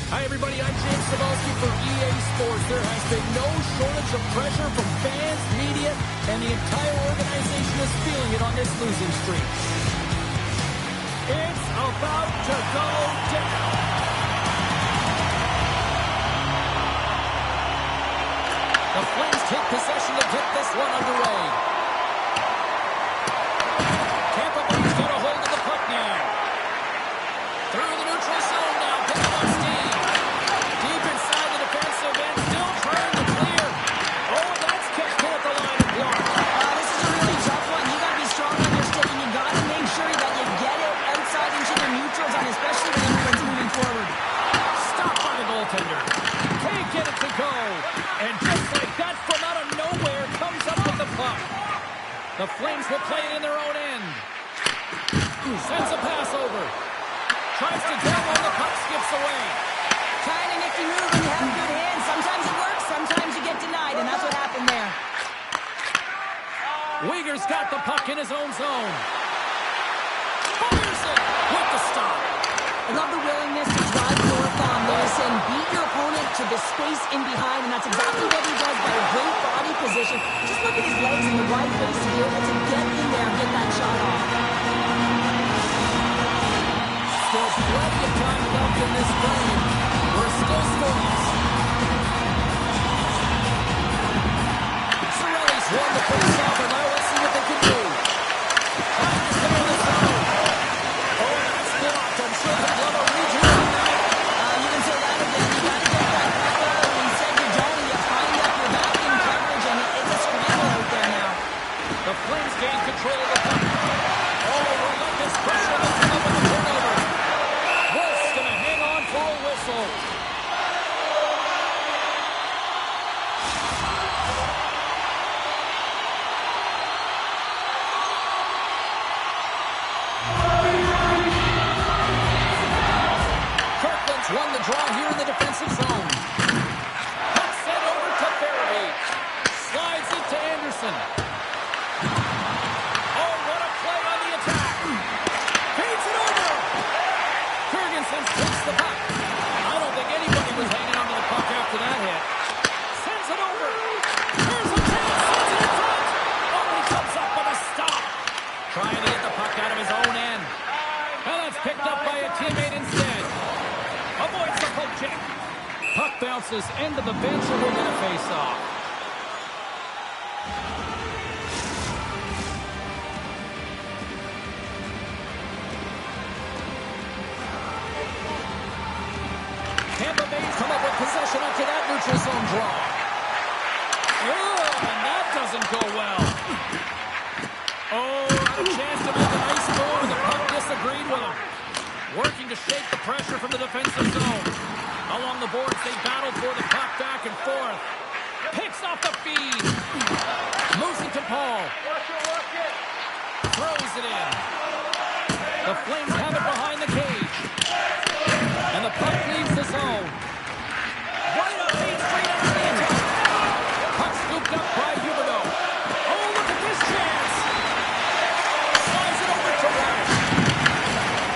Hi, everybody. I'm James Cebulski for EA Sports. There has been no shortage of pressure from fans, media, and the entire organization is feeling it on this losing streak. It's about to go down. The Flames take possession to get this one underway. Tampa Bay's got a hold of the puck now. Through the neutral zone now, picking up steam. Deep inside the defensive end, still trying to clear. Oh, that's kicked at the line and blocked. This is a really tough one. You got to be strong on your stick, and you got to make sure that you get it outside into the neutral zone, especially when everyone's moving forward. Stopped by the goaltender. Can't get it to go. And just like that, from out of nowhere, comes up with the puck. The Flames will play it in their own end. Sends a pass over. Tries to download, the puck skips away. Kind of nifty move when you have good hands. Sometimes it works, sometimes you get denied, and that's what happened there. Uyghur's got the puck in his own zone. Fires it with the stop. I love the willingness to drive north on this and beat your opponent to the space in behind, and that's exactly what he does by a great body position. Just look at his legs in the right place to be able to get in there and get that shot off. Still plenty of time left in this frame. We're still scoreless. Cirelli's won the face off, and now let's see what they can do. Trying to clear the zone. Oh, that's blocked. I'm sure they'll love a redo on that. You can say that again. You got to get that puck over, and instead you don't, and you find out you're back in coverage, and it's a scramble out there now. The Flames gain control of the puck. Oh, relentless pressure. Let's come up with a turnover. Wolf's going to hang on for a whistle. Kirkland's won the draw here in the defensive zone. Puck sent over to Farabee. Slides it to Anderson. Oh, what a play on the attack. Feeds it over. Ferguson takes the puck. I don't think anybody was hanging onto the puck after that hit. Sends it over. Here's a chance. Sends it in front. Oh, he comes up with a stop. Trying to get the puck out of his own end. And that's picked up by a teammate instead. Avoids the poke check. Puck bounces into the bench and we're going to face off. Tampa Bay's come up with possession after that neutral zone draw. Oh, and that doesn't go well. Oh, had a chance to make a nice move, and the puck disagreed with him. Working to shake the pressure from the defensive zone. Along the boards, they battle for the puck back and forth. Picks off the feed. Moves it to Paul. Throws it in. The Flames have it behind the cage. And the puck leaves the zone. Right up Main Street after the attack. Puck scooped up by Huberdeau. Oh, look at this chance. Slides it over to Rash.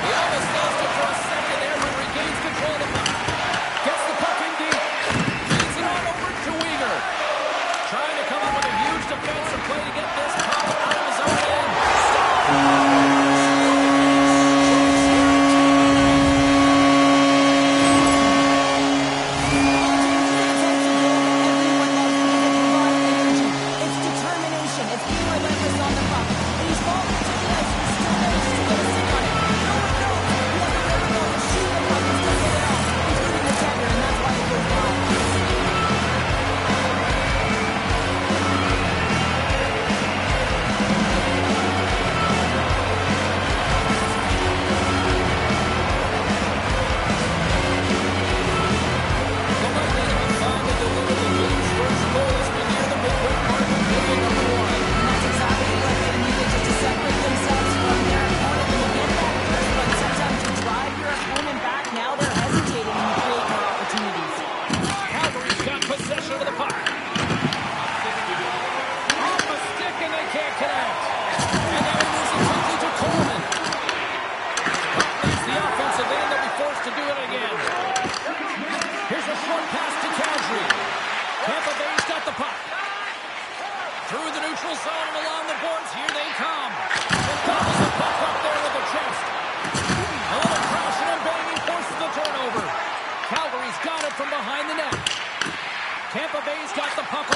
He almost lost it for a second there, but regains control of the puck. Gets the puck in deep. Feeds it on over to Uyghur. Trying to come up with a huge defensive play to get this puck out of his own end.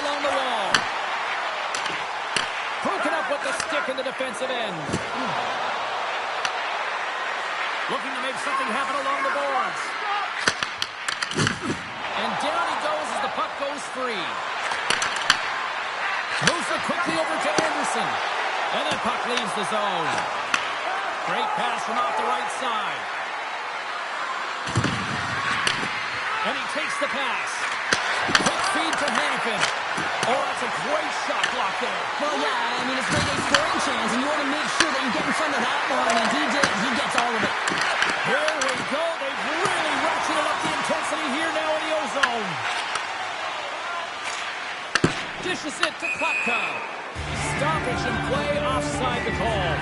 along the wall. Broken up with the stick in the defensive end. Looking to make something happen along the boards. And down he goes as the puck goes free. Moves it quickly over to Anderson. And that puck leaves the zone. Great pass from off the right side. And he takes the pass. Quick feed to Hannafin. Oh, that's a great shot block there. Well, yeah, I mean, it's great scoring chance, and you want to make sure that you get in front of that one, and he did. He gets all of it. Here we go. They've really ratcheted up the intensity here now in the O-zone. Dishes it to Klopka. Stoppage in play offside the call.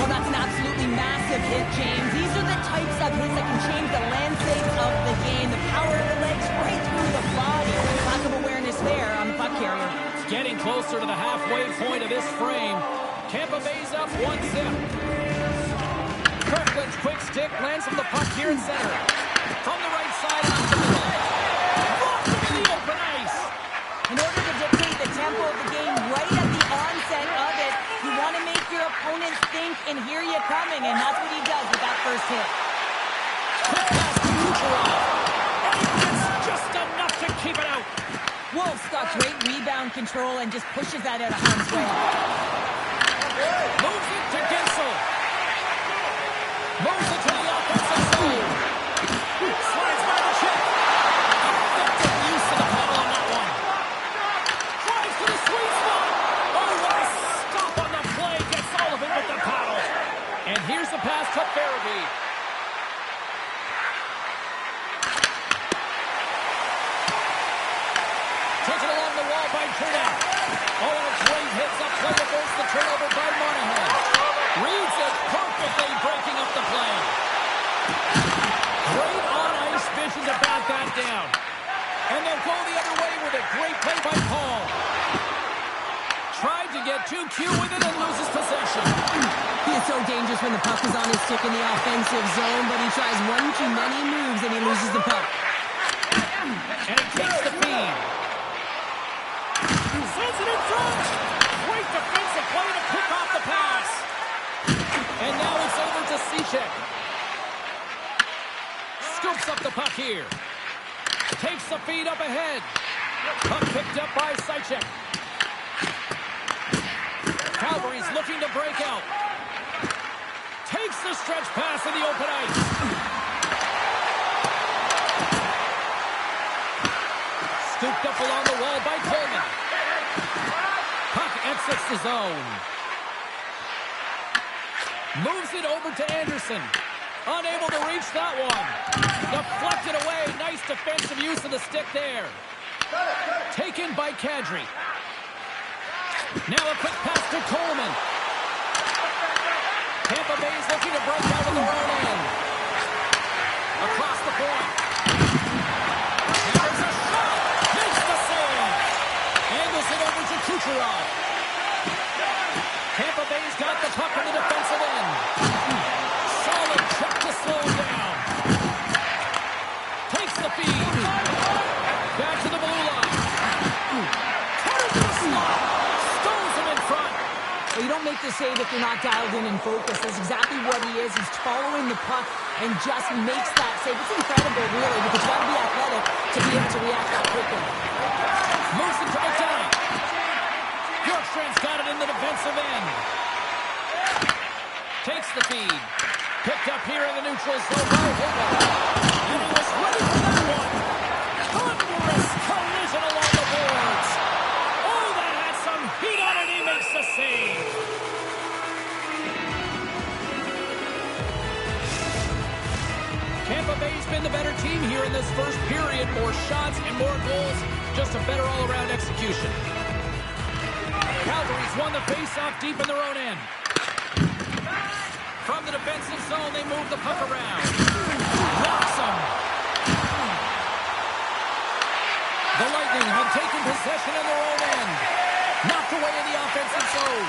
Well, that's an absolutely massive hit, James. These are the types of hits that can change the landscape of the game. The power of the legs right through the body. Lack of awareness there on the puck carrier. Getting closer to the halfway point of this frame. Tampa Bay's up 1-0. Kirkland's quick stick lands from the puck here in center. From the right side off the middle. Blocked into the open ice. In order to dictate the tempo of the game right at the onset of it, you want to make your opponents think and hear you coming, and that's what he does with that first hit. Quick pass to Kucherov. And he gets just enough to keep it out. Wolf's got great rebound control and just pushes that out of harm's way. Moves it to Gensel. Moves it to the offensive zone. Slides by the check. Effective use of the paddle on that one. Drives to the sweet spot. Oh, what a stop on the play. Gets all of it with the paddle. And here's the pass to Farabee. Taken along the wall by Turner. Oh, and a great hits up play against the turnover by Monahan. Reads it perfectly, breaking up the play. Great on-ice vision to back that down. And they'll go the other way with a great play by Paul. Tried to get too cute with it and loses possession. He is so dangerous when the puck is on his stick in the offensive zone, but he tries one too many moves and he loses the puck. And he takes the feed. Sends it in front. Great defensive play to pick off the pass. And now it's over to Cechek. Scoops up the puck here. Takes the feed up ahead. Puck picked up by Cechek. Calgary's looking to break out. Takes the stretch pass in the open ice. Scooped up along the wall by Coleman. Puck exits the zone. Moves it over to Anderson. Unable to reach that one. Deflected away. Nice defensive use of the stick there. Taken by Kadri. Now a quick pass to Coleman. Tampa Bay's looking to break out of their own end. Across the point. There's a shot. Makes the save. Angles it over to Kucherov. Tampa Bay's got the puck in the defensive end. Solid check to slow him down. Takes the feed. Back to the blue line. Cutter to the slot. Stones him in front. Well, you don't make the save if you're not dialed in and focused. That's exactly what he is. He's following the puck and just makes that save. It's incredible, really, because you got to be athletic to be able to react that quickly. Moves it to McDonough. Bjorkstrand's got it in the defensive end. Takes the feed. Picked up here in the neutral zone by Hagel. And he was ready for that one. Thunderous collision along the boards. Oh, that had some heat on it. He makes the save. Tampa Bay's been the better team here in this first period. More shots and more goals. Just a better all-around execution. Calgary's won the face-off deep in their own end. From the defensive zone, they move the puck around. Knocks him. The Lightning have taken possession in their own end. Knocked away in the offensive zone.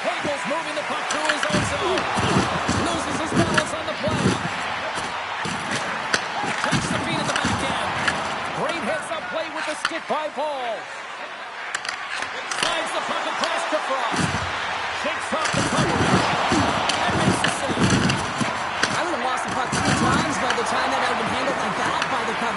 Hagel's moving the puck through his own zone. Loses his balance on the play. Takes the feed at the back end. Great hits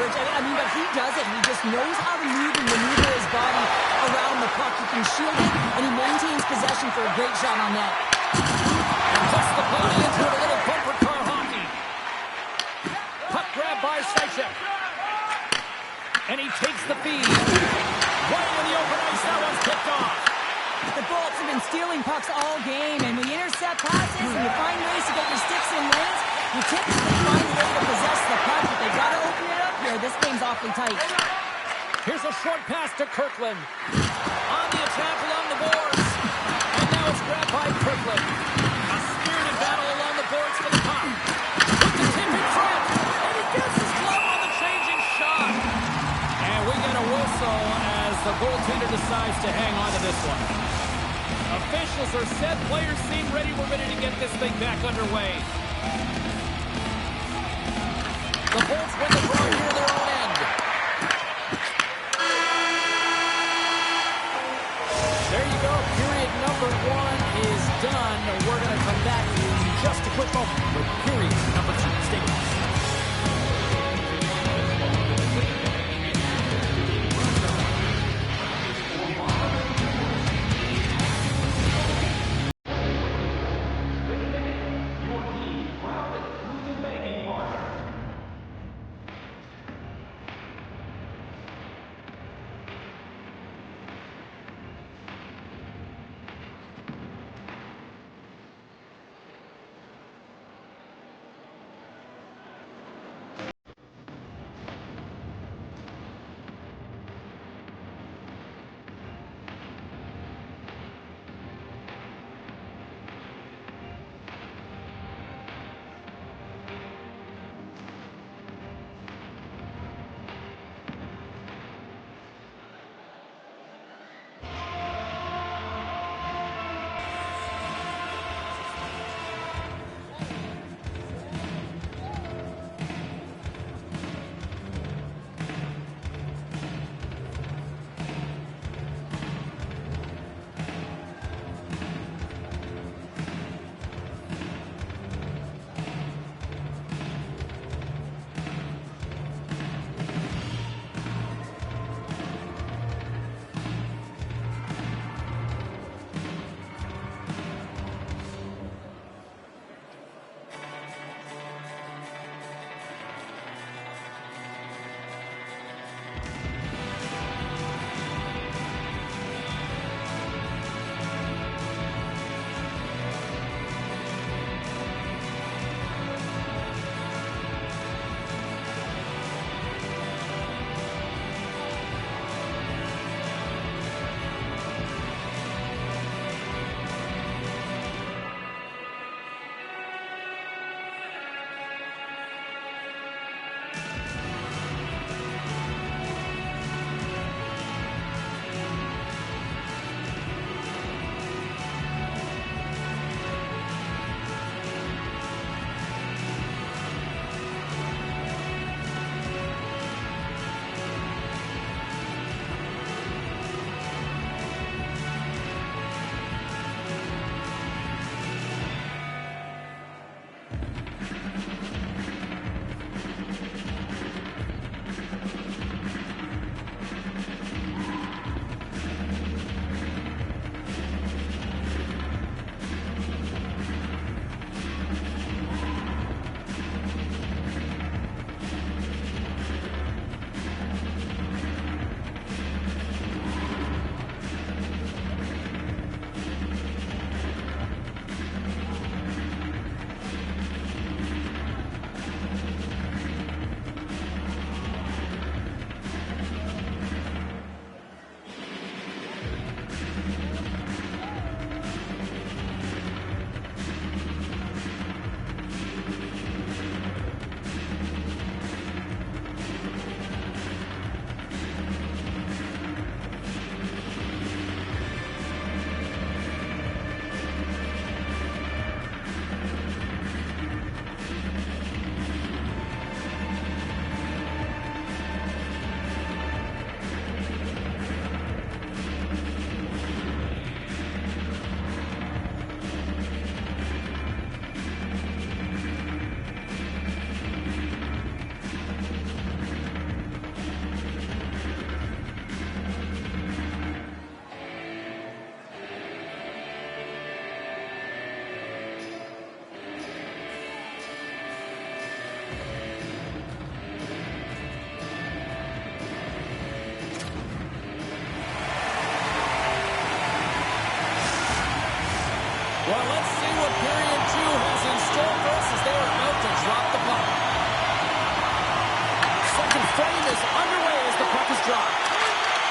coverage. I mean, but he does it. He just knows how to move and maneuver his body around the puck. He can shield it, and he maintains possession for a great shot on net. And puts the body into it, a little bumper car hockey. Puck grab by Seichek. And he takes the feed. Right in the open ice, that one's picked off. The Bolts have been stealing pucks all game, and when you intercept passes and you find ways to get your sticks in lanes, you typically find a way to possess the puck, but they got to open it up here. This game's awfully tight. Here's a short pass to Kirkland. On the attack along the boards. And now it's grabbed by Kirkland. A spirited battle along the boards for the puck. With the tip in front. And he gets his glove on the changing shot. And we get a whistle as the goaltender decides to hang on to this one. Officials are set. Players seem ready. We're ready to get this thing back underway. The Bolts win the draw near their own end. There you go. Period number 1 is done. We're going to come back in just a quick moment with period number 2. Stay with us.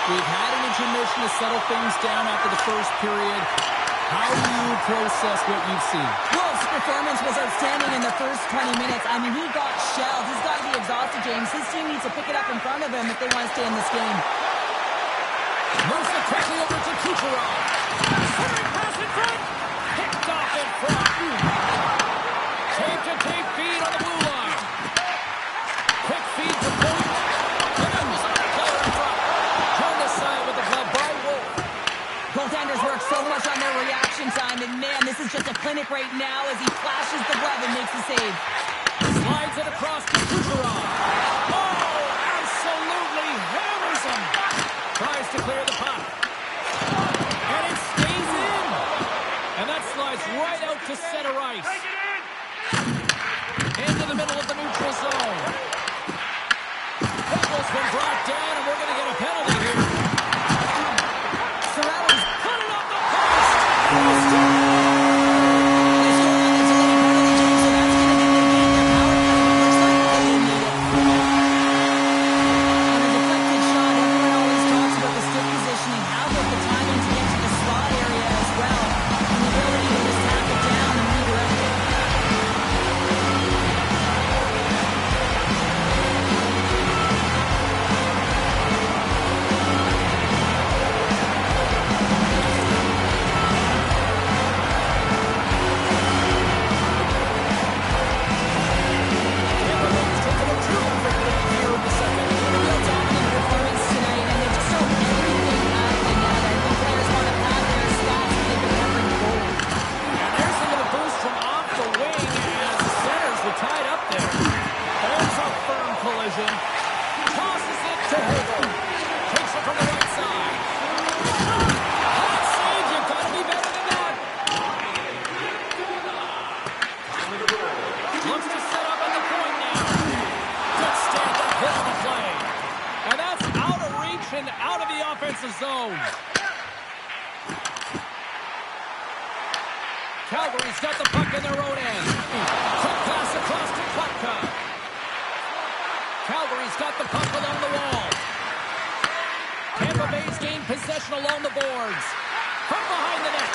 We've had an intermission to settle things down after the first period. How do you process what you've seen? Wolves' performance was outstanding in the first 20 minutes. I mean, he got shelled. He's got to be exhausted, James. His team needs to pick it up in front of him if they want to stay in this game. Moves it quickly over to Kucherov. Centering pass in front. Picked off in front. Tape-to-tape feed on the blue line. Quick feed to point. And then was another player in front. Turned aside with the glove by Wolf. Goaltenders work so much on their reaction time, and man, this is just a clinic right now as he flashes the glove and makes the save. Slides it across to Kucherov. Oh, absolutely hammers him. Tries to clear the puck. And it stays in. And that slides right out to center ice. Into the middle of the neutral zone. Puck's been brought down, and we're going to get a penalty here. Sorelli's put it up the post. Tosses it to Hagel. Takes it from the right side. Hot save. You've got to be better than that. Looks to set up at the point now. Good stand-up hit on the play. And that's out of reach and out of the offensive zone. Calgary's got the puck in their own end. Quick pass across to Klatka. Calgary's got the puck along the wall. Tampa Bay's gained possession along the boards. From behind the net.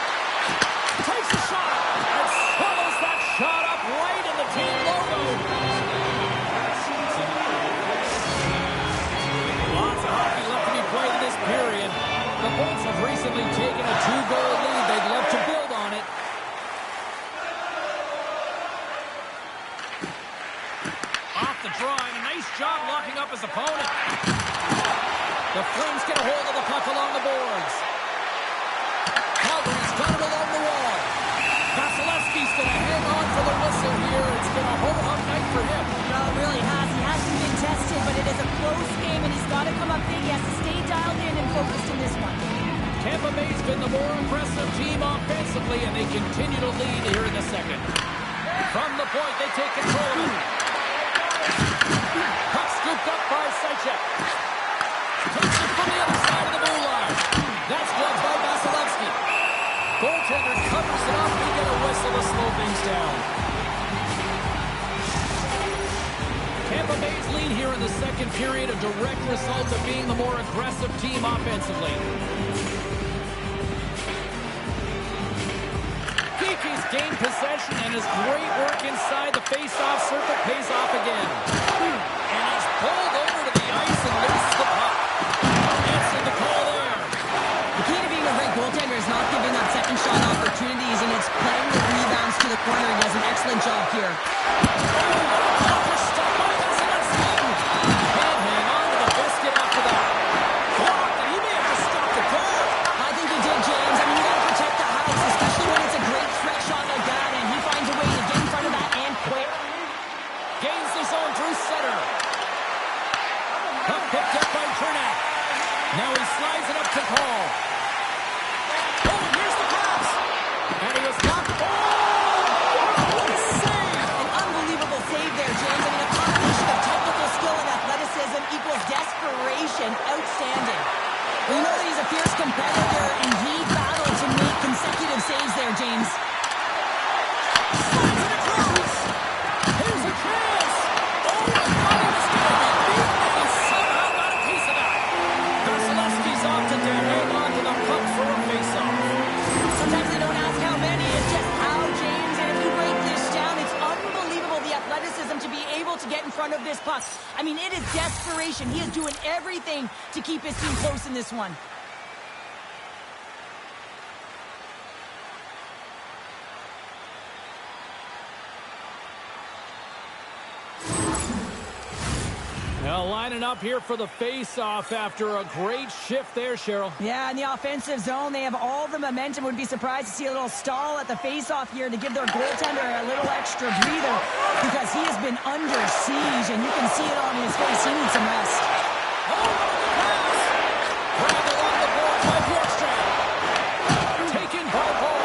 Takes a shot. And swallows that shot up right in the team logo. Lots of hockey left to be played in this period. The Bolts have recently taken a 2-goal lead. They'd love to build on it. Off the draw, and a nice job locking up his opponent. The Flames get a hold of the puck along the boards. Calgary's got it along the wall. Vasilevsky's going to hang on for the whistle here. It's been a ho-hum night for him. No, it really has. He hasn't been tested, but it is a close game, and he's got to come up big. He has to stay dialed in and focused in this one. Tampa Bay's been the more impressive team offensively, and they continue to lead here in the second. From the point, they take control. Puck scooped up by Seichek. Takes it from the other side of the blue line. That's gloved by Vasilevsky. Goaltender covers it up. We get a whistle to slow things down. Tampa Bay's lead here in the second period, a direct result of being the more aggressive team offensively. Geeky's gained possession, and his great work inside the face-off circle pays off again. And he's pulled over to the ice and loses the puck. Answered the call there. The key to being a great goaltender is not giving up second shot opportunities, and it's playing the rebounds to the corner. He does an excellent job here. Stop by Vasilevsky. Can't hang on to the biscuit after that. Blocked, and he may have just stopped the goal. I think he did, James. I mean, you got to protect the house, especially when it's a great threat shot like that, and he finds a way to get in front of that and quick. Gains the zone through center. Puck picked up by Turnak. Now he slides it up to Paul. Oh, here's the pass. And he was blocked. Oh, what a save. An unbelievable save there, James. I mean, a combination of technical skill and athleticism equals desperation. Outstanding. We know that he's a fierce competitor, and he battled to make consecutive saves there, James. Slides it across. Here's a chance. Oh, I thought he was going to be beaten, and he somehow got a piece of that. Vasilevsky's to be able to get in front of this puck. I mean, it is desperation. He is doing everything to keep his team close in this one. Now lining up here for the face-off after a great shift there, Cheryl. Yeah, in the offensive zone, they have all the momentum. Would be surprised to see a little stall at the face-off here to give their goaltender a little extra breather because he has been under siege, and you can see it on his face. He needs some rest. Grabbed along the board by Bjorkstrand. Taken by Paul.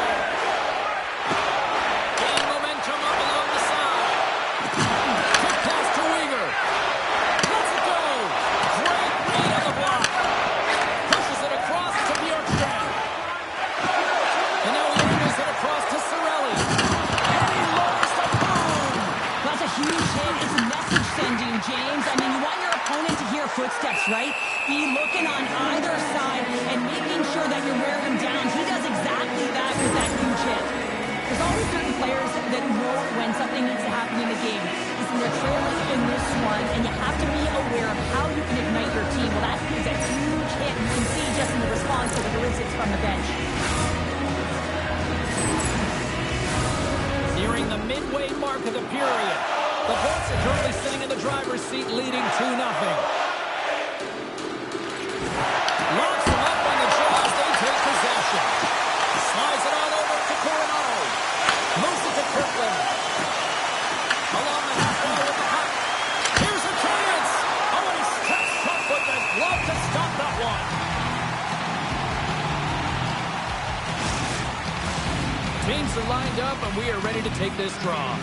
Gain momentum up along the side. Quick pass to Weegar. Lets it go. Great read on the block. Pushes it across to Bjorkstrand. And now he angles it across to Cirelli. And he lowers the boom. That's a huge hit. It's message sending, James. I mean, you want your opponent to hear footsteps, right? Be looking on either side and making sure that you're wearing him down. He does exactly that with that huge hit. There's always certain players that know when something needs to happen in the game. Listen, they're trailing in this one, and you have to be aware of how you can ignite your team. Well, that is a huge hit. You can see just in the response to the ballistics from the bench. Nearing the midway mark of the period. The Bolts are currently sitting in the driver's seat, leading 2-0. Locks him up on the jaws. They take possession. Slides it on over to Coronado. Moves it to Kirkland. Along the half wall with the puck. Here's a chance. Oh, and he steps up with the glove to stop that one. Teams are lined up, and we are ready to take this draw.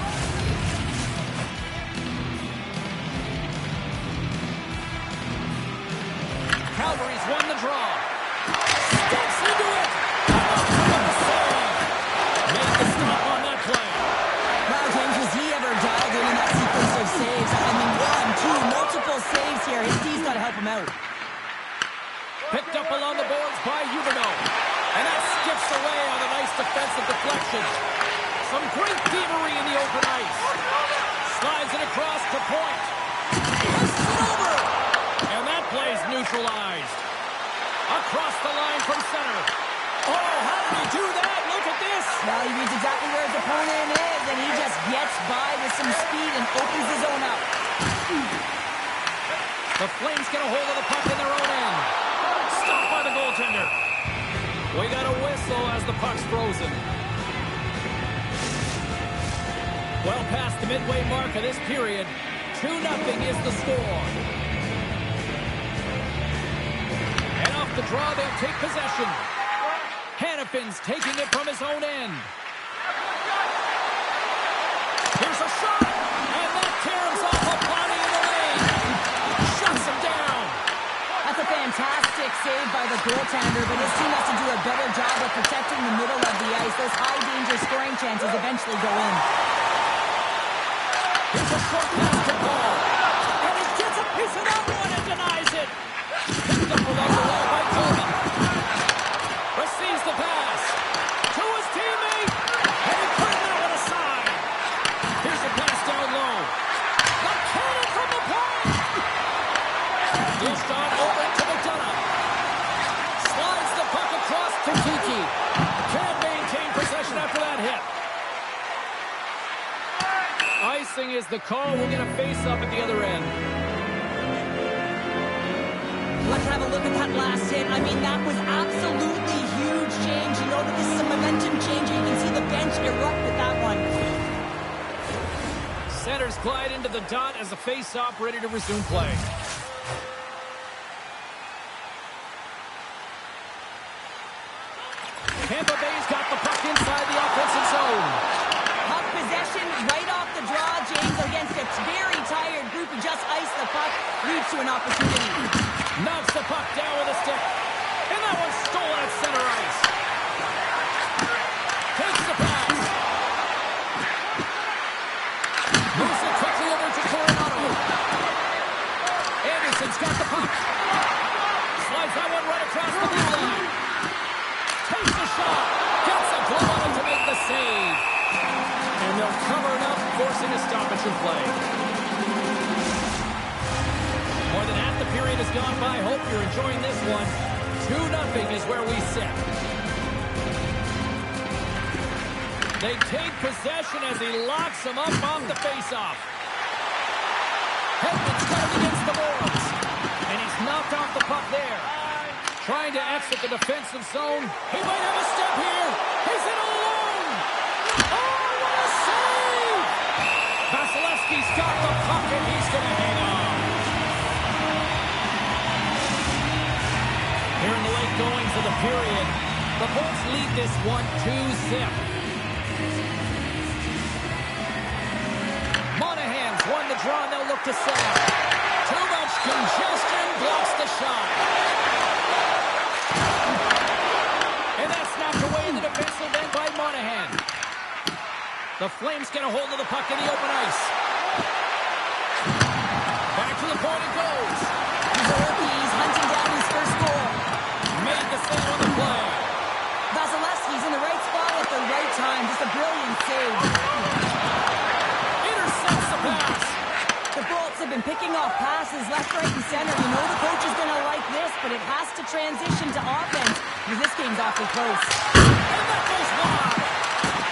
Calgary's won the draw. Steps into it. Made the stop on that play. Wow, James, was he ever dialed in that sequence of saves? I mean, 1, 2, multiple saves here. His D's got to help him out. Picked up along the boards by Huberdeau. And that skips away on a nice defensive deflection. Some great thievery in the open ice. Slides it across to point. Pushes it over. And that play's neutralized. Across the line from center. Oh, how did he do that? Look at this. Well, he reads exactly where his opponent is, and he just gets by with some speed and opens his zone up. The Flames get a hold of the puck in their own end. Stopped by the goaltender. We got a whistle as the puck's frozen. Well past the midway mark of this period, 2-0 is the score. And off the draw, they'll take possession. Hannafin's taking it from his own end. Here's a shot, and that tears off a body in the lane. Shuts him down. That's a fantastic save by the goaltender, but his team has to do a better job of protecting the middle of the ice. Those high-danger scoring chances eventually go in. Here's a short pass to Paul. And he gets a piece of that one and denies it. Picked up along the wall by Coleman. Receives the pass. To his teammate. And he put that one aside. Here's a pass down low. The cannon from the point. Dished on over to McDonough. Slides the puck across to Kiki. Can't maintain possession after that hit. Icing is the call. We'll get a face-up at the other end. Let's have a look at that last hit. I mean, that was absolutely huge, James. You know that this is a momentum changer. You can see the bench erupt with that one. Centers glide into the dot as the face-off ready to resume play. Tampa Bay's got the puck inside the offensive zone. Puck possession right off the draw, James, against a very tired group. He just iced the puck, leads to an opportunity. Knocks the puck down with a stick. And that one's stolen at center ice. Takes the pass. Moves it quickly over to Coronado. Anderson's got the puck. Slides that one right across the blue line. Takes the shot. Gets a glove on it to make the save. And they'll cover it up, forcing a stoppage in play. has gone by. Hope you're enjoying this one. 2-0 is where we sit. They take possession as he locks him up off the faceoff. Hedman's got him against the boards. And he's knocked off the puck there. Trying to exit the defensive zone. He might have a step here. He's in alone. Oh, what a save! Vasilevsky's got the puck, and he's going to hang on. Here in the late goings of the period, the Bolts lead this one 2-zip. Monahan's won the draw, and they'll look to set up. Too much congestion, blocks the shot. And that's knocked away in the defensive end by Monahan. The Flames get a hold of the puck in the open ice. Back to the point it goes. He's hunting down his first goal. Made the save on the play. Vasilevsky's in the right spot at the right time. Just a brilliant save. Intercepts the pass. The Bolts have been picking off passes left, right, and center. You know the coach is going to like this, but it has to transition to offense. Because this game's awfully close. And that goes wide.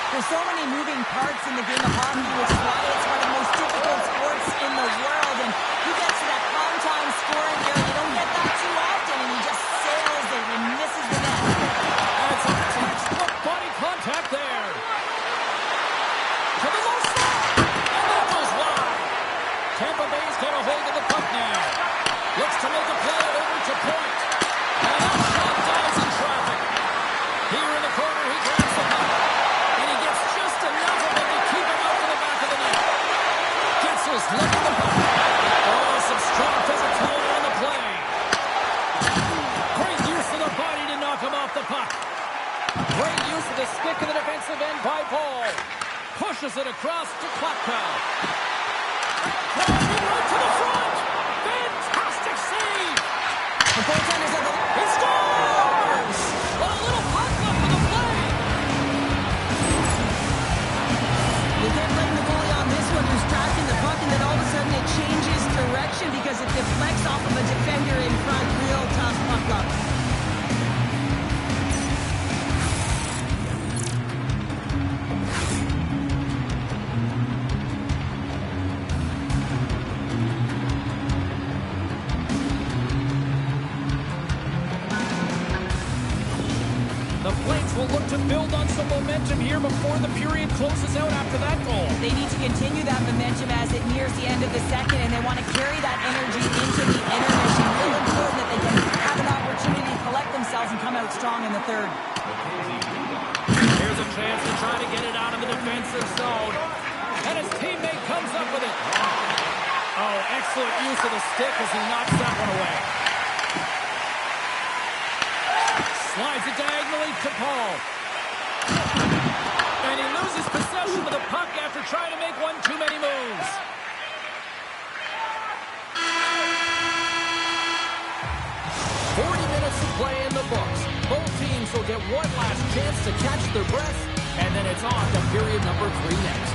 There's so many moving parts in the game of hockey, which is why it's one of the most difficult sports in the world. And he gets to that prime time scoring area. You don't get that too often, and he just sails it and misses the net. That's a textbook body contact there. To the low slot. And that goes wide. Tampa Bay's got a hold of the puck now. Looks to make a play over to point. And that shot dives in traffic. Here in the corner, he grabs the puck. And he gets just enough of it to keep him out to the back of the net. Getzel's looking the puck. Oh, some strong physicality on the play. Great use of the body to knock him off the puck. Great use of the stick in the defensive end by Paul. Pushes it across to Klapka. Driving right to the front. Fantastic save. The goaltenders are the... He scores! What a little puck left for the play. You can't blame the goalie on this one who's tracking the puck, and then all of a sudden it changes direction because it deflects off of a defender in front. Real tough puck up. The Flames will look to build on some momentum here before the period closes out after that goal. They need to continue that momentum as it nears the end of the second, and they want to carry that energy into the intermission. Real important that they can have an opportunity to collect themselves and come out strong in the third. Here's a chance to try to get it out of the defensive zone. And his teammate comes up with it. Oh, excellent use of the stick as he knocks that one away. Slides it diagonally to Paul. And he loses possession of the puck after trying to make one too many moves. Minutes to play in the books. Both teams will get one last chance to catch their breath, and then it's on to period number 3 next.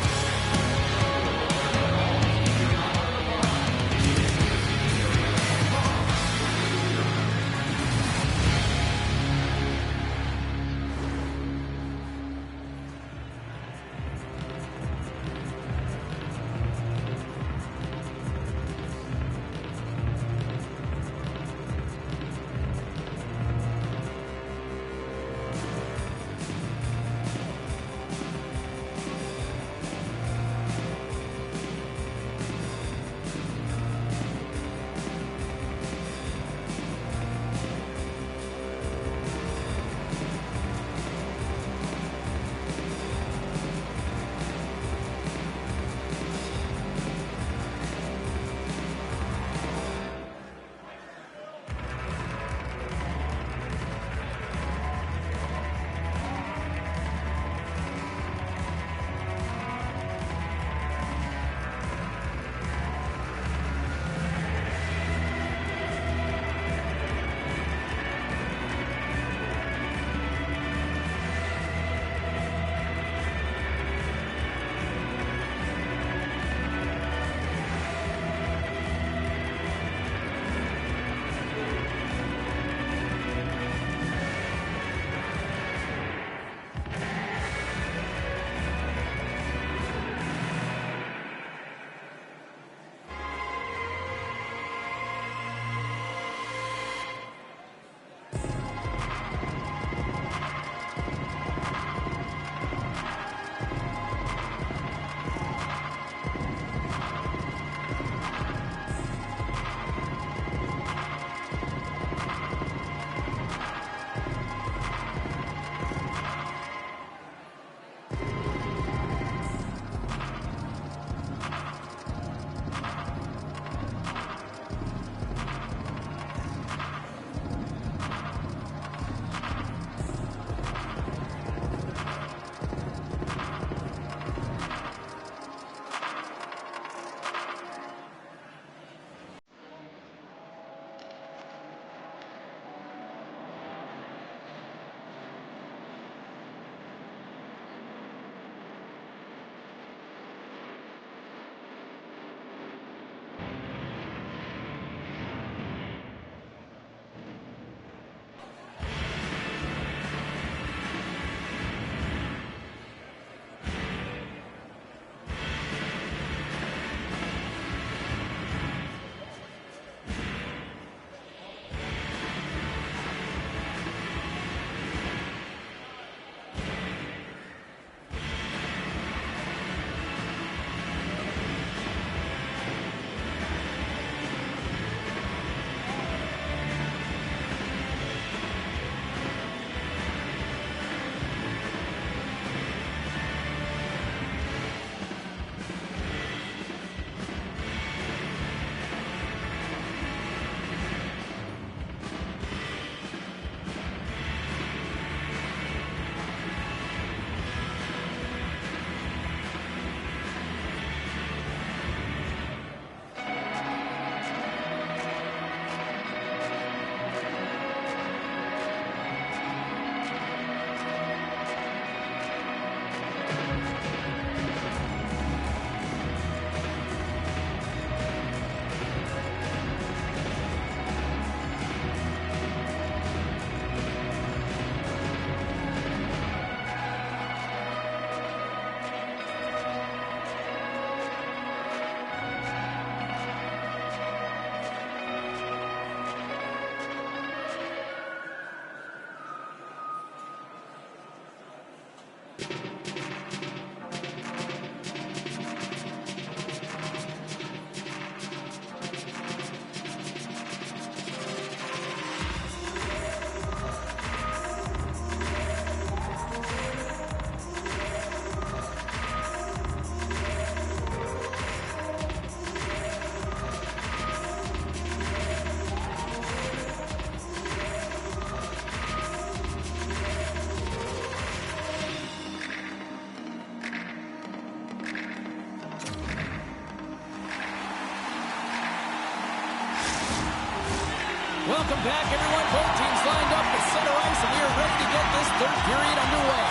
Welcome back, everyone. Both teams lined up at center ice, and we are ready to get this third period underway.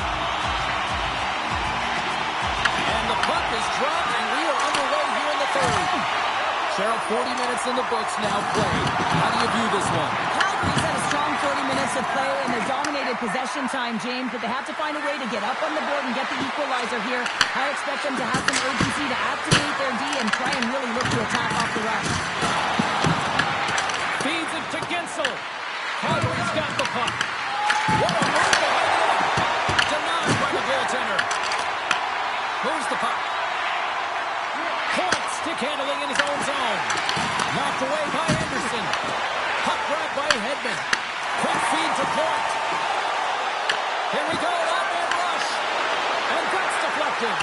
And the puck is dropped, and we are underway here in the third. Cheryl, 40 minutes in the books now played. How do you view this one? Calgary's had a strong 40 minutes of play, and they dominated possession time, James, but they have to find a way to get up on the board and get the equalizer here. I expect them to have some urgency to activate their D and try and really look to attack off the rush. Feeds it to Gensel. Calgary's got the puck. What a move behind the net. Denied by the goaltender. Moves the puck. Point, stick handling in his own zone. Knocked away by Anderson. Puck grabbed by Hedman. Quick feed to Point. Here we go, one-man rush. And that's deflected.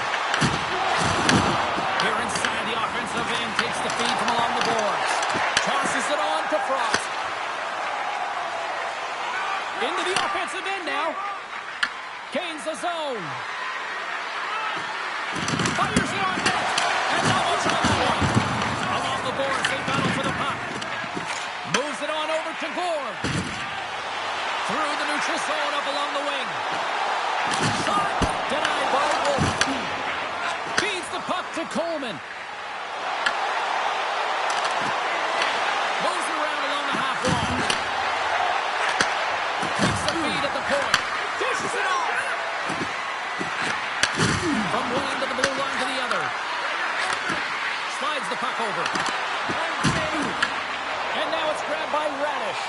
Here inside the offensive end, takes the feed from along the boards. Tosses it on to Frost. Into the offensive end now. Gains the zone. Fires it on net. And double trouble. Along the boards, they battle for the puck. Moves it on over to Gorb. Through the neutral zone, up along the wing. Shot. Denied by Wolf. Feeds the puck to Coleman. Moves it around along the half wall. Takes the feed at the point. Dishes it off. From one end of the blue line to the other. Slides the puck over. And now it's grabbed by Radish.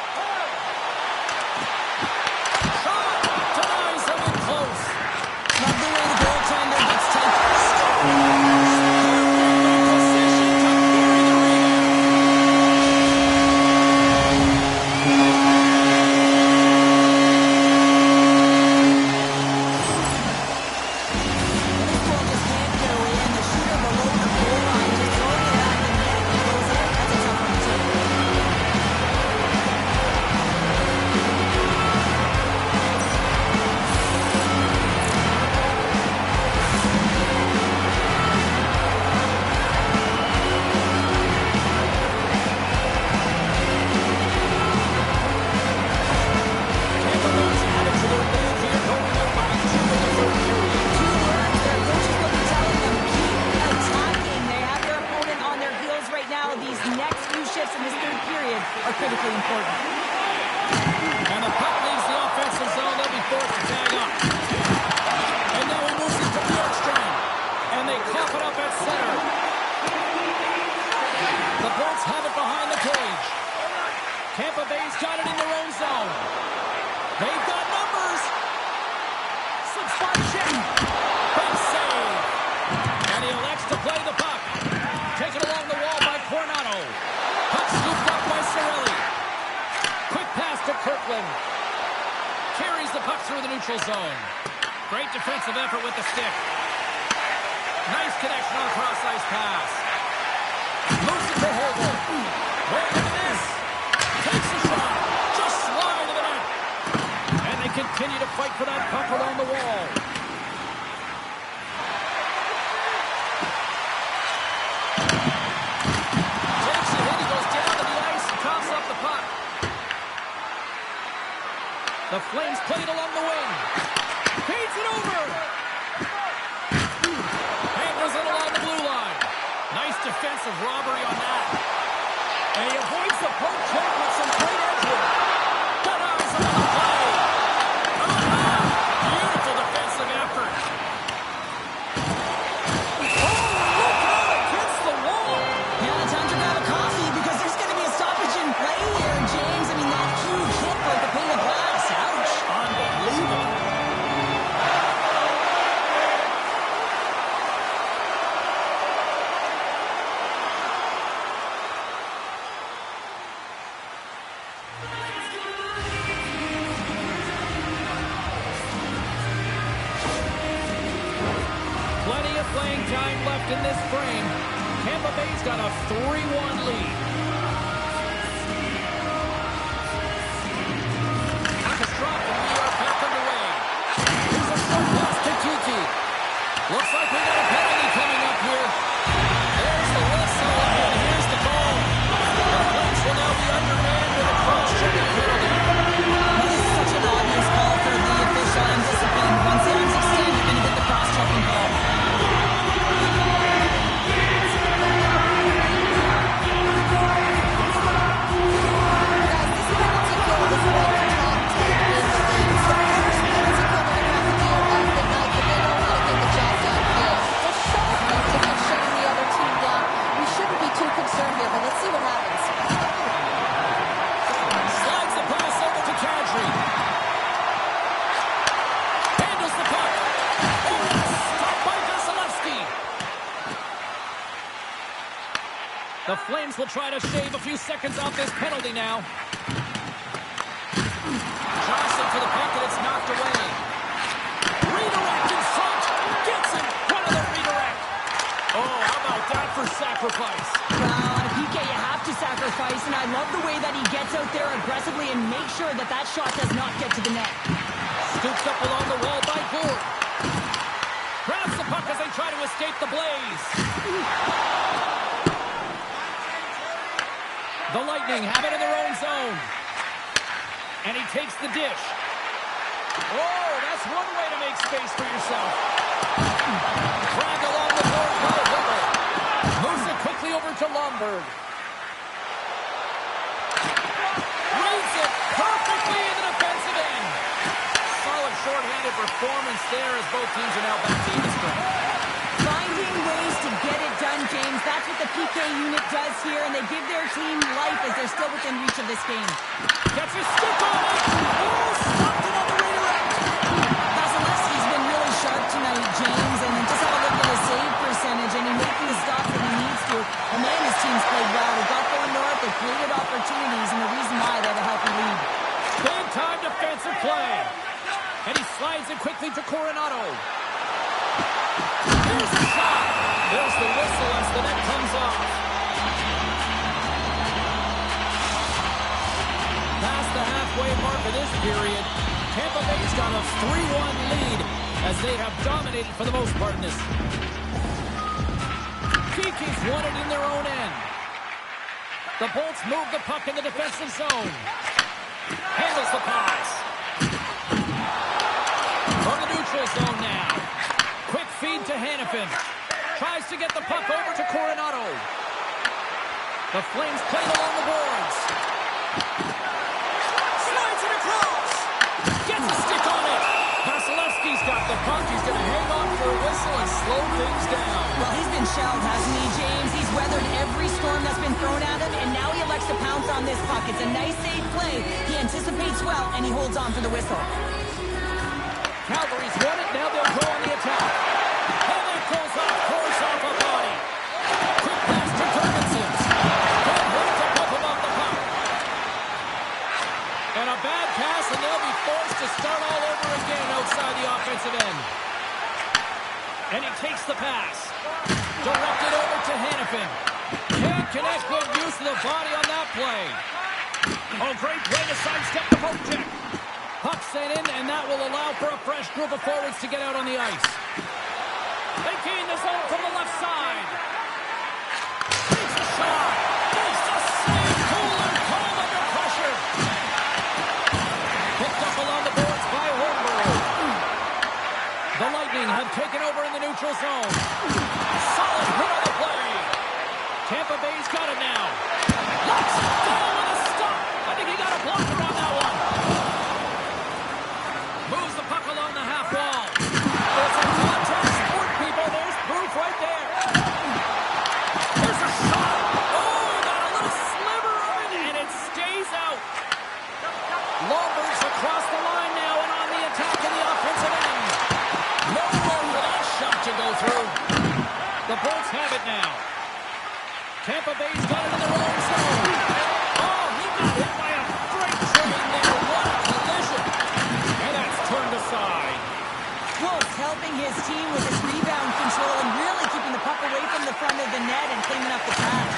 Shot! Denies him in close. Love the way the goaltender gets taken. Zone. Great defensive effort with the stick. Nice connection on a cross-ice pass. Moves it to Hogel. Wait a minute. Takes a shot. Just slide to the net. And they continue to fight for that puck along the wall. Takes a hit. He goes down to the ice and tops up the puck. The Flames played along the wing. Feeds it over. Angles it along the blue line. Nice defensive robbery on that. And he avoids the poke check with some great edge work. Denies him on the play. Beautiful defensive effort. Oh, look out against the wall. Yeah, time to grab a coffee because there's going to be a stoppage in play here, James. I mean, that huge hit broke a pane of glass. Ouch. Unbelievable. Plenty of playing time left in this frame. Tampa Bay's got a 3-1 lead. Puck and we are back underway. Here's a short pass to Tucci. Looks like we got a penalty coming up here. There's the whistle, and here's the goal. The Flames will now be undermanned with a cross check. Flames will try to shave a few seconds off this penalty now. Johnson to the puck, and it's knocked away. Redirect in front. Gets in front of the redirect. Oh, how about that for sacrifice? Well, on a PK, you have to sacrifice, and I love the way that he gets out there aggressively and makes sure that that shot does not get to the net. Scoops up along the wall by Gourde. Grabs the puck as they try to escape the Blaze. The Lightning have it in their own zone. And he takes the dish. Oh, that's one way to make space for yourself. Drag along the board by Whittle. Moves it quickly over to Lomberg. Reads it perfectly in the defensive end. Solid shorthanded performance there as both teams are now back to even strength. Finding ways to get it done, James. That's what the PK unit does here, and they give their team life as they're still within reach of this game. Gets a stick on it. Oh, stopped it on the redirect. Vasilevsky's been really sharp tonight, James, and just have a look at his save percentage, and he's making the stops that he needs to. And man, his team's played well. They got going north, they created opportunities, and the reason why they have a healthy lead. Big-time defensive play. And he slides it quickly to Coronado. Here's the shot. There's the whistle as the net comes off. Past the halfway mark of this period, Tampa Bay's got a 3-1 lead as they have dominated for the most part in this. Kiki's won it in their own end. The Bolts move the puck in the defensive zone. Handles the pass. From the neutral zone now. Quick feed to Hanifin. Tries to get the puck over to Coronado. The Flames play it along the boards. Slides it across. Gets a stick on it. Vasilevsky's got the puck. He's going to hang on for a whistle and slow things down. Well, he's been shelled, hasn't he, James? He's weathered every storm that's been thrown at him, and now he elects to pounce on this puck. It's a nice, safe play. He anticipates well, and he holds on for the whistle. Calgary's won it. Now they'll go on the attack. And it goes off a body. Quick pass to Ferguson. Don't hurt to pump him off the puck. And a bad pass, and they'll be forced to start all over again outside the offensive end. And he takes the pass. Directed over to Hanifin. Can't connect. Good use of the body on that play. Oh, great play to sidestep the poke check. Puck sent in, and that will allow for a fresh group of forwards to get out on the ice. They gain the zone from the left side. Takes a shot. Makes the save. Cool and calm under pressure. Picked up along the boards by Holmberg. The Lightning have taken over in the neutral zone. Solid hit on the play. Tampa Bay's got it now. Locks it down with a stop. I think he got a blocker on that one. Moves the puck along the half wall. It's a contact sport, people. There's proof right there. There's a shot. Oh, he got a little sliver of it, and it stays out. Lomberg's across the line now and on the attack in the offensive end. No room for that shot to go through. The Bolts have it now. Tampa Bay's got it in their own zone. Oh, he got hit by a freight train there. What a collision. And that's turned aside. Wolf's helping his team with his rebound control and really keeping the puck away from the front of the net and cleaning up the trash.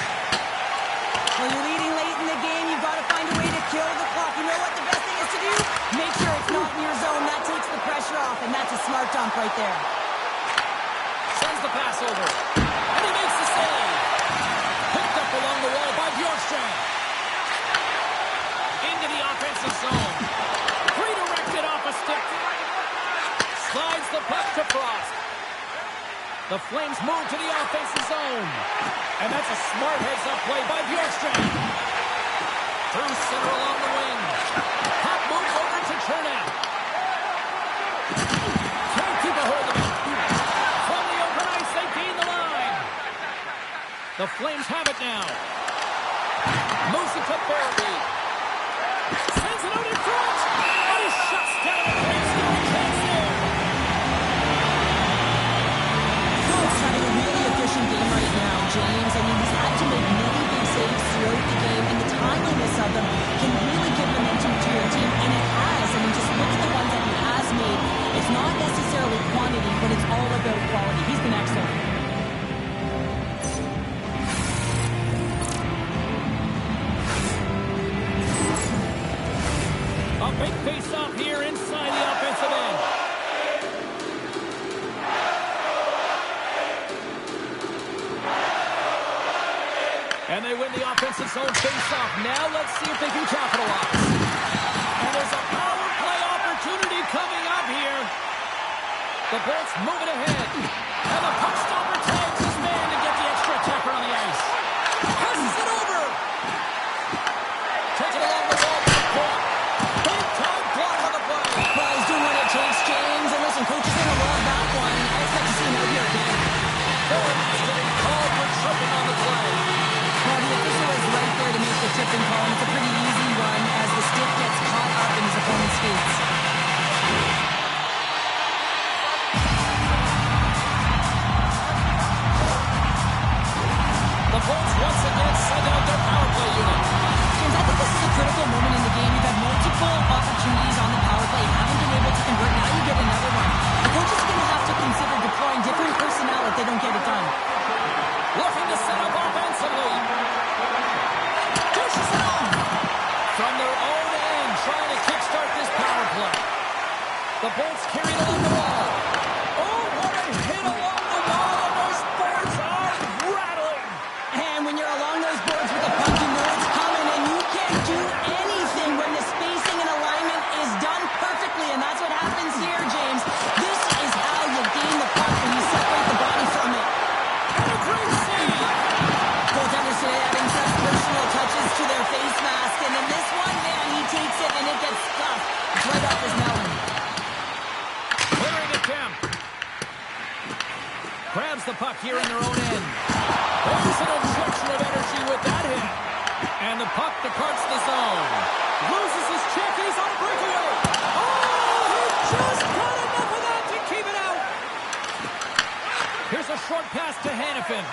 When you're leading late in the game, you've got to find a way to kill the clock. You know what the best thing is to do? Make sure it's not in your zone. That takes the pressure off, and that's a smart dump right there. Sends the pass over. And he makes the save. Picked up along the wall by Bjorkstrand. Into the offensive zone. Redirected off a stick. Slides the puck to Frost. The Flames move to the offensive zone. And that's a smart heads-up play by Bjorkstrand. Through center along the wing. Puck moves over to Chernak. Can't keep a hold of it. From the open ice, they gain the line. The Flames have it now. Moves it to Barabee. Sends it out in front. And he shuts down a crease. No chance there. Wolf's having a really efficient game right now, James. I mean, he's had to make many big of them, can really give momentum to your team, and it has. I mean, just look at the ones that he has made. It's not necessarily quantity, but it's all about quality. He's been excellent. A big face-off here inside the offensive end. And they win the offensive zone face-off. Now let's see if they can capitalize. And there's a power play opportunity coming up here. The Bolts moving ahead. And the puck stopper tags his man to get the extra attacker on the ice. Passes it over. Takes it along the wall for the point. Big-time block on the play. Well, he's doing what it takes, James. And listen, coach is going to love that one. I expect to see him out here again. He's getting called for tripping on the play. Well, the official is right there to make the tipping call, and it's a pretty easy one as the stick gets caught up in his opponent's skates. The Bolts once again send out their power play unit. James, I think this is a critical moment in the game. You've had multiple opportunities on the power play. You haven't been able to convert. Now you get another one. The coach is going to have to consider deploying different personnel if they don't get it done. Looking to set up offensively. Pushes it on. From their own end, trying to kickstart this power play. The Bolts carry it along the wall. Oh, what a hit along the wall, and those boards are rattling. And when you're along those boards with a puck, you know it's coming, and you can't do anything when the spacing and alignment is done perfectly, and that's what happens here, James. This is how you gain the puck when you separate the body from it. And a great save. Goaltenders today adding such personal touches to their face mask, and in this one, man, he takes it and it gets scuffed. It's right off his melon. Clearing attempt. Grabs the puck here in their own end. There's an injection of energy with that hit. And the puck departs the zone. Loses his check, and he's on a breakaway. Oh, he just got enough of that to keep it out. Here's a short pass to Hannafin.